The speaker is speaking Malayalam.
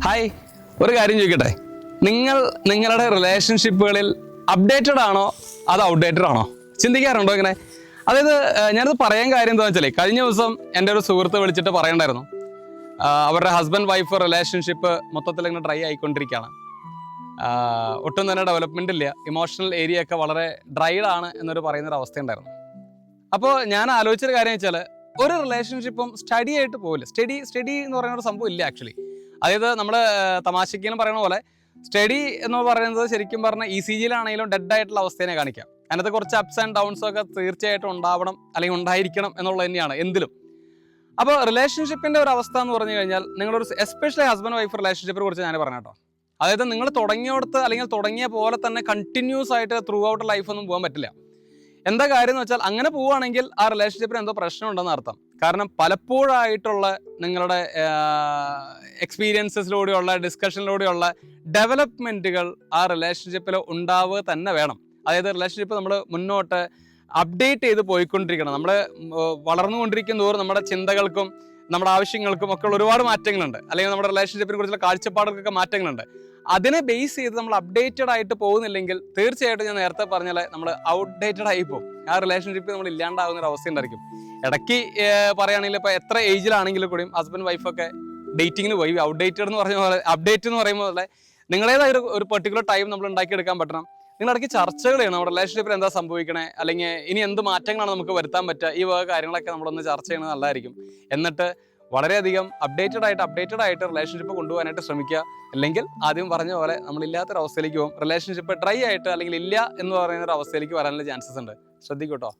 ഹായ്, ഒരു കാര്യം ചോദിക്കട്ടെ, നിങ്ങളുടെ റിലേഷൻഷിപ്പുകളിൽ അപ്ഡേറ്റഡ് ആണോ അത് ഔട്ട്ഡേറ്റഡ് ആണോ? ചിന്തിക്കാറുണ്ടോ ഇങ്ങനെ? അതായത് ഞാനത് പറയാൻ കാര്യം എന്താണെന്ന് വെച്ചാൽ, കഴിഞ്ഞ ദിവസം എൻ്റെ ഒരു സുഹൃത്ത് വിളിച്ചിട്ട് പറയണ്ടായിരുന്നു, അവരുടെ ഹസ്ബൻഡ് വൈഫ് റിലേഷൻഷിപ്പ് മൊത്തത്തിൽ ഇങ്ങനെ ഡ്രൈ ആയിക്കൊണ്ടിരിക്കുകയാണ്. ഒട്ടും തന്നെ ഡെവലപ്മെൻ്റ് ഇല്ല, ഇമോഷണൽ ഏരിയ ഒക്കെ വളരെ ഡ്രൈഡ് ആണ് എന്നൊരു പറയുന്നൊരു അവസ്ഥയുണ്ടായിരുന്നു. അപ്പോൾ ഞാൻ ആലോചിച്ചൊരു കാര്യം വെച്ചാൽ, ഒരു റിലേഷൻഷിപ്പും സ്റ്റഡി ആയിട്ട് പോകില്ല. സ്റ്റഡി എന്ന് പറയുന്ന ഒരു സംഭവം ഇല്ല ആക്ച്വലി. അതായത് നമ്മൾ തമാശയ്ക്കെന്ന് പറയുന്ന പോലെ സ്റ്റഡി എന്ന് പറയുന്നത് ശരിക്കും പറഞ്ഞാൽ ECGയിലാണെങ്കിലും ഡെഡ് ആയിട്ടുള്ള അവസ്ഥയെ കാണിക്കാം. അതിനകത്ത് കുറച്ച് അപ്സ് ആൻഡ് ഡൗൺസ് ഒക്കെ തീർച്ചയായിട്ടും ഉണ്ടാവണം, അല്ലെങ്കിൽ ഉണ്ടായിരിക്കണം എന്നുള്ളത് തന്നെയാണ് എന്തിലും. അപ്പോൾ റിലേഷൻഷിപ്പിൻ്റെ ഒരു അവസ്ഥ എന്ന് പറഞ്ഞു കഴിഞ്ഞാൽ, നിങ്ങളൊരു എസ്പെഷ്യലി ഹസ്ബൻഡ് വൈഫ് റിലേഷൻഷിപ്പിനെ കുറിച്ച് ഞാൻ പറഞ്ഞു കേട്ടോ. അതായത് നിങ്ങൾ തുടങ്ങിയോടത്ത് അല്ലെങ്കിൽ തുടങ്ങിയ പോലെ തന്നെ കണ്ടിന്യൂസ് ആയിട്ട് ത്രൂ ഔട്ട് ലൈഫ് ഒന്നും പോകാൻ പറ്റില്ല. എന്താ കാര്യം എന്ന് വെച്ചാൽ, അങ്ങനെ പോവുകയാണെങ്കിൽ ആ റിലേഷൻഷിപ്പിന് എന്തോ പ്രശ്നമുണ്ടെന്ന് അർത്ഥം. കാരണം പലപ്പോഴായിട്ടുള്ള നിങ്ങളുടെ എക്സ്പീരിയൻസസിലൂടെയുള്ള ഡിസ്കഷനിലൂടെയുള്ള ഡെവലപ്മെൻറ്റുകൾ ആ റിലേഷൻഷിപ്പിൽ ഉണ്ടാവുക തന്നെ വേണം. അതായത് റിലേഷൻഷിപ്പ് നമ്മൾ മുന്നോട്ട് അപ്ഡേറ്റ് ചെയ്ത് പോയിക്കൊണ്ടിരിക്കണം. നമ്മൾ വളർന്നുകൊണ്ടിരിക്കും തോറും നമ്മുടെ ചിന്തകൾക്കും നമ്മുടെ ആവശ്യങ്ങൾക്കും ഒക്കെ ഉള്ള ഒരുപാട് മാറ്റങ്ങളുണ്ട്, അല്ലെങ്കിൽ നമ്മുടെ റിലേഷൻഷിപ്പിനെ കുറിച്ചുള്ള കാഴ്ചപ്പാടുകൾക്കൊക്കെ മാറ്റങ്ങളുണ്ട്. അതിനെ ബേസ് ചെയ്ത് നമ്മൾ അപ്ഡേറ്റഡ് ആയിട്ട് പോകുന്നില്ലെങ്കിൽ തീർച്ചയായിട്ടും ഞാൻ നേരത്തെ പറഞ്ഞാൽ നമ്മൾ ഔട്ട്ഡേറ്റഡ് ആയി പോകും. ആ റിലേഷൻഷിപ്പ് നമ്മൾ ഇല്ലാണ്ടാവുന്ന ഒരു അവസ്ഥ ഉണ്ടായിരിക്കും. ഇടയ്ക്ക് പറയുകയാണെങ്കിൽ ഇപ്പോൾ എത്ര ഏജിലാണെങ്കിലും കൂടിയും ഹസ്ബൻഡ് വൈഫൊക്കെ ഡേറ്റിങ്ങിന് പോയി. ഔട്ട്ഡേറ്റഡ് എന്ന് പറഞ്ഞ പോലെ, അപ്ഡേറ്റ് എന്ന് പറയുമ്പോൾ പോലെ നിങ്ങളേതായ ഒരു പെർട്ടിക്കുലർ ടൈം നമ്മൾ ഉണ്ടാക്കിയെടുക്കാൻ പറ്റണം. നിങ്ങൾ ഇടയ്ക്ക് ചർച്ചകൾ ചെയ്യണം, നമ്മുടെ റിലേഷൻഷിപ്പിൽ എന്താ സംഭവിക്കണേ, അല്ലെങ്കിൽ ഇനി എന്ത് മാറ്റങ്ങളാണ് നമുക്ക് വരുത്താൻ പറ്റുക, ഈ വക കാര്യങ്ങളൊക്കെ നമ്മളൊന്ന് ചർച്ച ചെയ്യണത് നല്ലതായിരിക്കും. എന്നിട്ട് വളരെയധികം അപ്ഡേറ്റഡ് ആയിട്ട് റിലേഷൻഷിപ്പ് കൊണ്ടുപോകാനായിട്ട് ശ്രമിക്കുക. അല്ലെങ്കിൽ ആദ്യം പറഞ്ഞ പോലെ നമ്മളില്ലാത്തൊരവസ്ഥയിലേക്ക് പോകും. റിലേഷൻഷിപ്പ് ഡ്രൈ ആയിട്ട് അല്ലെങ്കിൽ ഇല്ല എന്ന് പറയുന്ന ഒരു അവസ്ഥയിലേക്ക് വരാനുള്ള ചാൻസസ് ഉണ്ട്. ശ്രദ്ധിക്കൂട്ടോ.